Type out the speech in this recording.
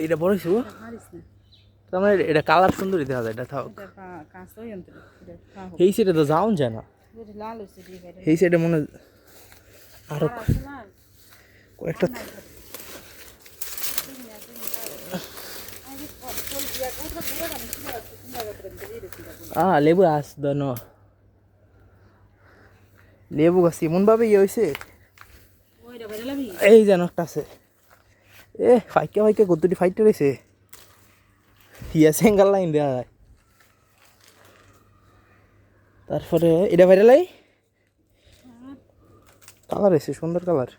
এটা বড় হইছে তার মানে এটা কালার সুন্দরই দেখা যায় এটা থাক এই সাইডে তো যাওন যায় না এই সাইডে মনে আরো কয়েকটা লেবু আস দন লেবু গাছ এমন ভাবে ইয়ে হয়েছে এই যেন একটা আছে ফাইকা ফাইকা কতটি ফাইটে রয়েছে ইয়া সিঙ্গেল লাইন দেওয়া যায় তারপরে এটা ভাইরালাই কালার এসে সুন্দর কালার